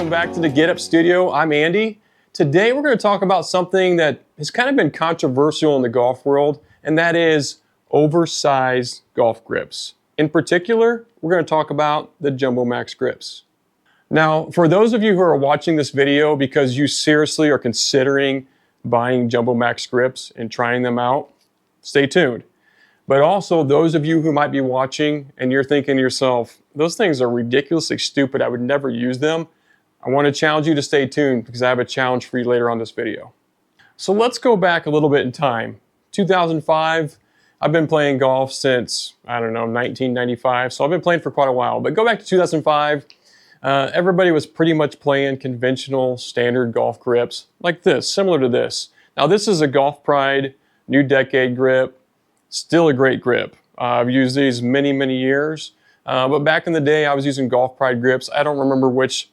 welcome back to the Get Up Studio. I'm Andy. Today we're going to talk about something that has kind of been controversial in the golf world, and that is oversized golf grips. In particular, we're going to talk about the JumboMax grips. Now, for those of you who are watching this video because you seriously are considering buying JumboMax grips and trying them out, stay tuned. But also those of you who might be watching and you're thinking to yourself, those things are ridiculously stupid, I would never use them. I want to challenge you to stay tuned because I have a challenge for you later on this video. So let's go back a little bit in time. 2005, I've been playing golf since, 1995. So I've been playing for quite a while. But go back to 2005, everybody was pretty much playing conventional standard golf grips like this, similar to this. Now this is a Golf Pride New Decade grip. Still a great grip. I've used these many, many years. But back in the day, I was using Golf Pride grips. I don't remember which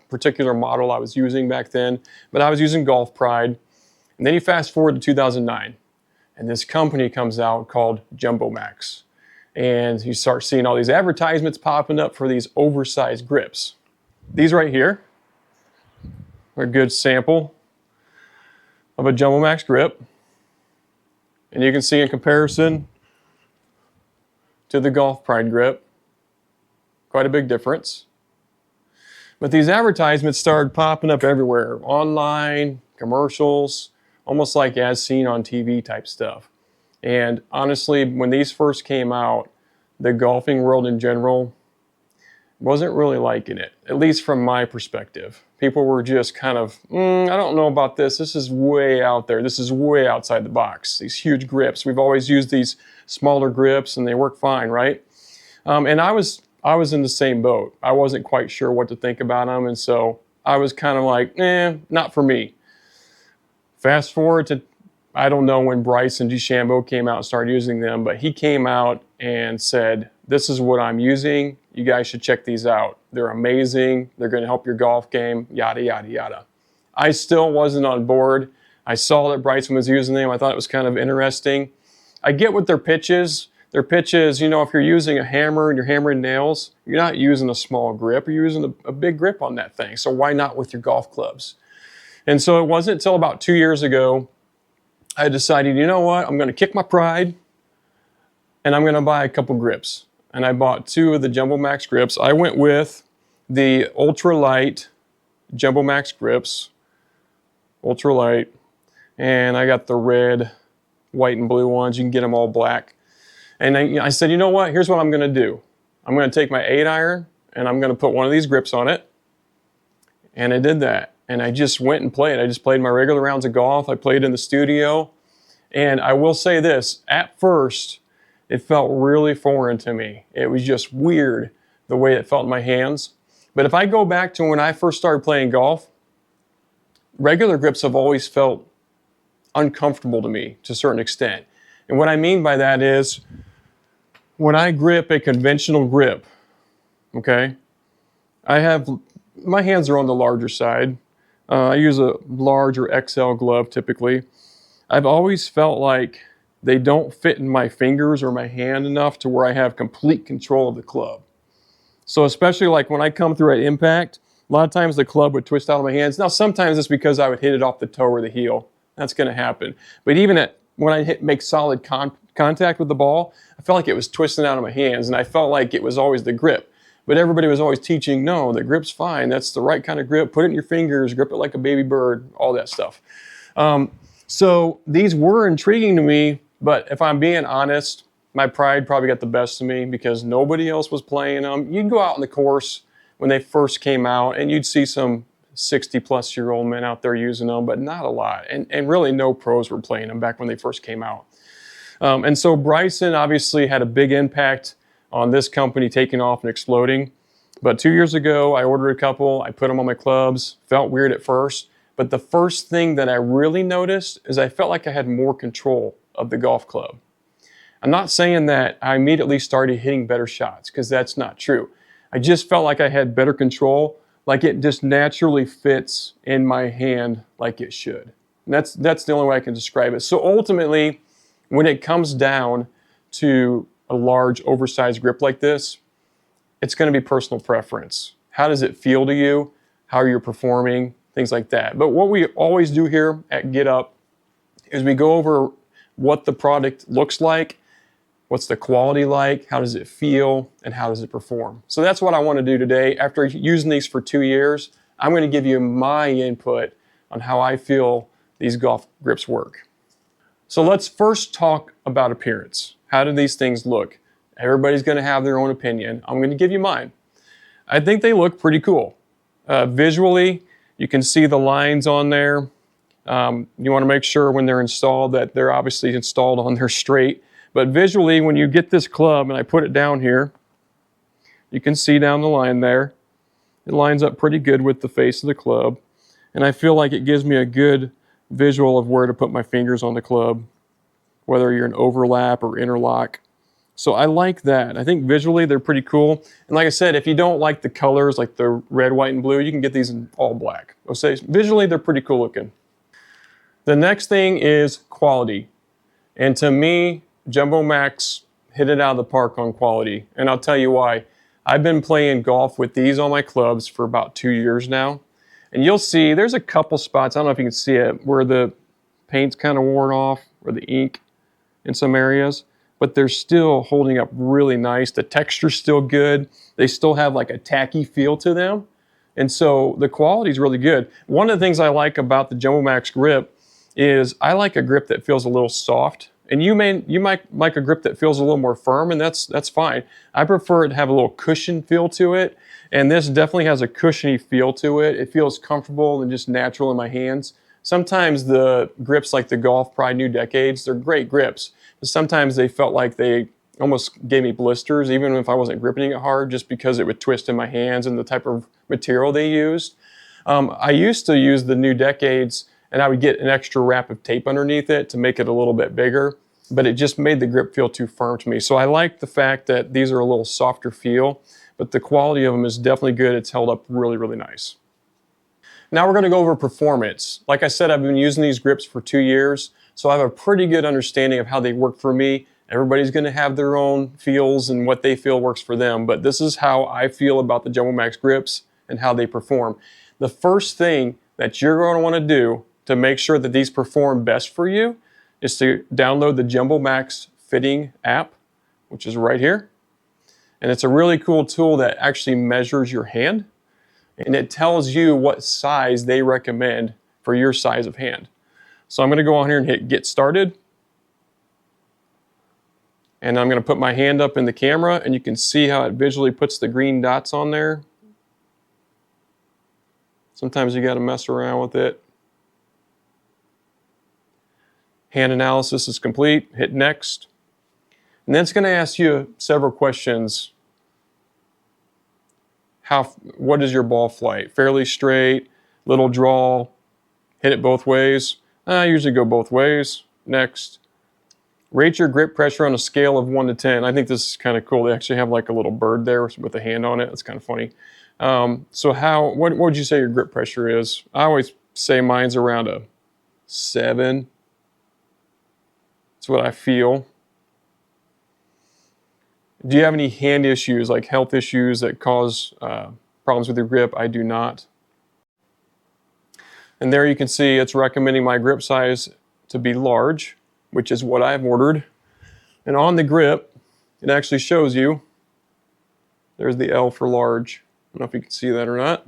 particular model I was using back then, but I was using Golf Pride. And then you fast forward to 2009, and this company comes out called JumboMax. And you start seeing all these advertisements popping up for these oversized grips. These right here are a good sample of a JumboMax grip. And you can see in comparison to the Golf Pride grip, quite a big difference. But these advertisements started popping up everywhere, online, commercials, almost like as seen on TV type stuff. And honestly, when these first came out, the golfing world in general wasn't really liking it, at least from my perspective. People were just kind of, I don't know about this. This is way out there. This is way outside the box. These huge grips. We've always used these smaller grips and they work fine, right? And I was in the same boat. I wasn't quite sure what to think about them. And so I was kind of like, not for me. Fast forward to, I don't know when Bryson DeChambeau came out and started using them, but he came out and said, this is what I'm using. You guys should check these out. They're amazing. They're going to help your golf game, yada, yada, yada. I still wasn't on board. I saw that Bryson was using them. I thought it was kind of interesting. I get what their pitch is. Their pitch is, if you're using a hammer and you're hammering nails, you're not using a small grip. You're using a big grip on that thing. So why not with your golf clubs? And so it wasn't until about 2 years ago, I decided, you know what? I'm going to kick my pride and I'm going to buy a couple grips. And I bought two of the JumboMax grips. I went with the ultralight JumboMax grips, ultralight, and I got the red, white, and blue ones. You can get them all black. And I said, you know what? Here's what I'm going to do. I'm going to take my 8-iron and I'm going to put one of these grips on it. And I did that. And I just went and played. I just played my regular rounds of golf. I played in the studio. And I will say this, at first, it felt really foreign to me. It was just weird the way it felt in my hands. But if I go back to when I first started playing golf, regular grips have always felt uncomfortable to me to a certain extent. And what I mean by that is when I grip a conventional grip, okay, my hands are on the larger side. I use a large or XL glove typically. I've always felt like they don't fit in my fingers or my hand enough to where I have complete control of the club. So especially like when I come through at impact, a lot of times the club would twist out of my hands. Now sometimes it's because I would hit it off the toe or the heel. That's going to happen. But even when I make solid contact with the ball, I felt like it was twisting out of my hands and I felt like it was always the grip. But everybody was always teaching, no, the grip's fine. That's the right kind of grip. Put it in your fingers, grip it like a baby bird, all that stuff. So these were intriguing to me, but if I'm being honest, my pride probably got the best of me because nobody else was playing them. You'd go out on the course when they first came out and you'd see some 60-plus-year-old men out there using them, but not a lot. And really no pros were playing them back when they first came out. And so Bryson obviously had a big impact on this company taking off and exploding. But 2 years ago, I ordered a couple. I put them on my clubs. Felt weird at first. But the first thing that I really noticed is I felt like I had more control of the golf club. I'm not saying that I immediately started hitting better shots because that's not true. I just felt like I had better control, like it just naturally fits in my hand like it should. And that's the only way I can describe it. So ultimately, when it comes down to a large oversized grip like this, it's going to be personal preference. How does it feel to you? how you're performing, things like that. But what we always do here at GetUp is we go over what the product looks like, what's the quality like, how does it feel, and how does it perform. So that's what I want to do today. After using these for 2 years, I'm going to give you my input on how I feel these golf grips work. So let's first talk about appearance. How do these things look? Everybody's going to have their own opinion. I'm going to give you mine. I think they look pretty cool. Visually, you can see the lines on there. You want to make sure when they're installed that they're obviously installed on there straight. But visually, when you get this club, and I put it down here, you can see down the line there. It lines up pretty good with the face of the club. And I feel like it gives me a good visual of where to put my fingers on the club, whether you're in overlap or interlock. So I like that. I think visually they're pretty cool. And like I said, if you don't like the colors, like the red, white, and blue, you can get these in all black. I'll say visually they're pretty cool looking. The next thing is quality. And to me, JumboMax hit it out of the park on quality. And I'll tell you why. I've been playing golf with these on my clubs for about 2 years now. And you'll see there's a couple spots, I don't know if you can see it, where the paint's kind of worn off, or the ink in some areas. But they're still holding up really nice. The texture's still good. They still have like a tacky feel to them. And so the quality is really good. One of the things I like about the JumboMax grip is I like a grip that feels a little soft. And you might like a grip that feels a little more firm, and that's fine. I prefer it to have a little cushion feel to it. And this definitely has a cushiony feel to it. It feels comfortable and just natural in my hands. Sometimes the grips like the Golf Pride New Decades, they're great grips. But sometimes they felt like they almost gave me blisters, even if I wasn't gripping it hard, just because it would twist in my hands and the type of material they used. I used to use the New Decades, and I would get an extra wrap of tape underneath it to make it a little bit bigger, but it just made the grip feel too firm to me. So I like the fact that these are a little softer feel, but the quality of them is definitely good. It's held up really, really nice. Now we're going to go over performance. Like I said, I've been using these grips for 2 years, so I have a pretty good understanding of how they work for me. Everybody's going to have their own feels and what they feel works for them, but this is how I feel about the JumboMax grips and how they perform. The first thing that you're going to want to do to make sure that these perform best for you is to download the JumboMax fitting app, which is right here. And it's a really cool tool that actually measures your hand, and it tells you what size they recommend for your size of hand. So I'm going to go on here and hit Get Started. And I'm going to put my hand up in the camera, and you can see how it visually puts the green dots on there. Sometimes you got to mess around with it. Hand analysis is complete. Hit Next. And then it's going to ask you several questions. What is your ball flight? Fairly straight, little draw, hit it both ways. I usually go both ways. Next. Rate your grip pressure on a scale of 1 to 10. I think this is kind of cool. They actually have like a little bird there with a hand on it. That's kind of funny. So what would you say your grip pressure is? I always say mine's around a 7. That's what I feel. Do you have any hand issues, like health issues that cause problems with your grip? I do not. And there you can see it's recommending my grip size to be large, which is what I've ordered. And on the grip, it actually shows you, there's the L for large. I don't know if you can see that or not.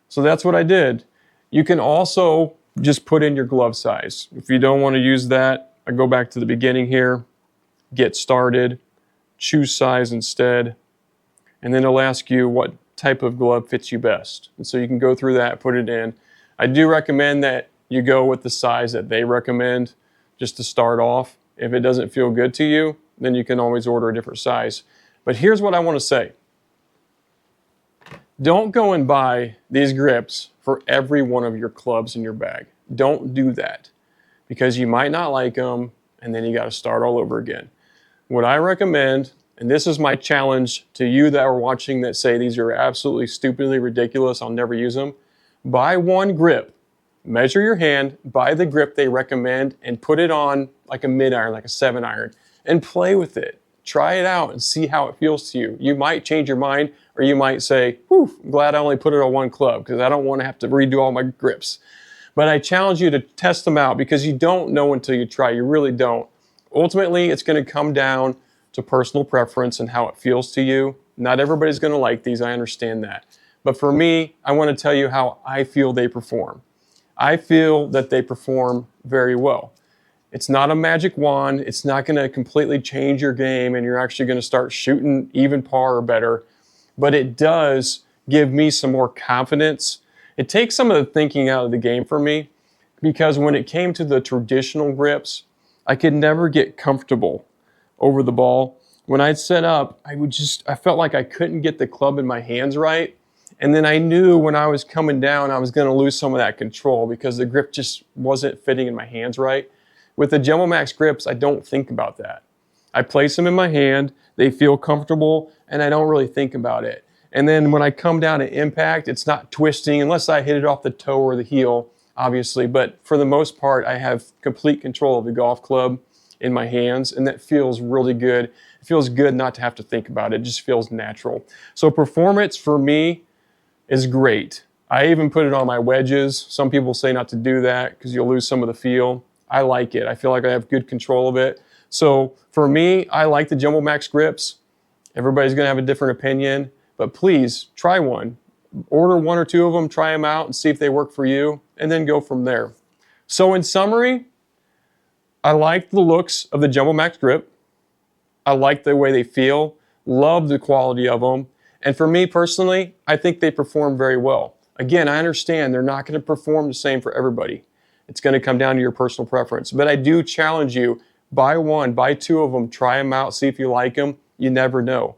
So that's what I did. You can also just put in your glove size. If you don't want to use that, I go back to the beginning here, Get Started, choose size instead, and then it'll ask you what type of glove fits you best. And so you can go through that, put it in. I do recommend that you go with the size that they recommend just to start off. If it doesn't feel good to you, then you can always order a different size. But here's what I want to say. Don't go and buy these grips for every one of your clubs in your bag. Don't do that, because you might not like them, and then you got to start all over again. What I recommend, and this is my challenge to you that are watching that say these are absolutely stupidly ridiculous, I'll never use them. Buy one grip, measure your hand, buy the grip they recommend, and put it on like a mid-iron, like a 7-iron, and play with it. try it out and see how it feels to you. You might change your mind, or you might say, whew, I'm glad I only put it on one club because I don't want to have to redo all my grips. But I challenge you to test them out because you don't know until you try. You really don't. Ultimately, it's going to come down to personal preference and how it feels to you. Not everybody's going to like these. I understand that. But for me, I want to tell you how I feel they perform. I feel that they perform very well. It's not a magic wand. It's not going to completely change your game and you're actually going to start shooting even par or better. But it does give me some more confidence. It takes some of the thinking out of the game for me, because when it came to the traditional grips, I could never get comfortable over the ball. When I'd set up, I felt like I couldn't get the club in my hands right. And then I knew when I was coming down, I was going to lose some of that control because the grip just wasn't fitting in my hands right. With the JumboMax grips, I don't think about that. I place them in my hand, they feel comfortable, and I don't really think about it. And then when I come down to impact, it's not twisting unless I hit it off the toe or the heel, obviously. But for the most part, I have complete control of the golf club in my hands, and that feels really good. It feels good not to have to think about it. It just feels natural. So performance for me is great. I even put it on my wedges. Some people say not to do that because you'll lose some of the feel. I like it. I feel like I have good control of it. So for me, I like the JumboMax grips. Everybody's going to have a different opinion, but please try one. Order one or two of them, try them out and see if they work for you, and then go from there. So in summary, I like the looks of the JumboMax grip. I like the way they feel, love the quality of them. And for me personally, I think they perform very well. Again, I understand they're not going to perform the same for everybody. It's going to come down to your personal preference. But I do challenge you, buy one, buy two of them, try them out, see if you like them. You never know.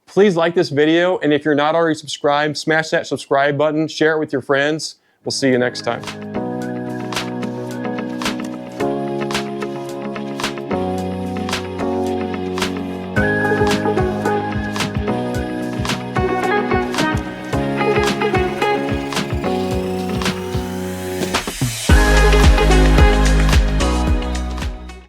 Please like this video, and if you're not already subscribed, smash that subscribe button, share it with your friends. We'll see you next time.